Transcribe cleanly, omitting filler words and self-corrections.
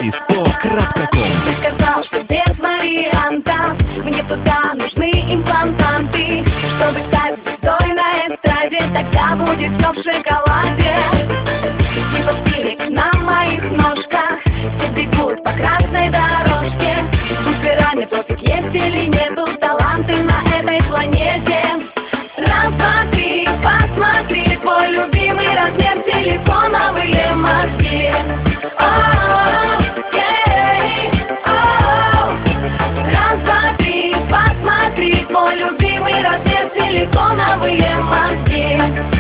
Anty100.com. Ты сказал, что без вариантов мне туда нужны имплантанты, чтобы стать звездой на эстраде. Тогда будет все в шоколаде. Типа стилик на моих ножках, все бегут по красной дорожке. Выбирай, профит есть или нету, таланты на этой планете. Раз, два, три, посмотри, твой любимый размер силиконовые мозги. Раз, два, три, посмотри, твой любимый размер силиконовые мозги.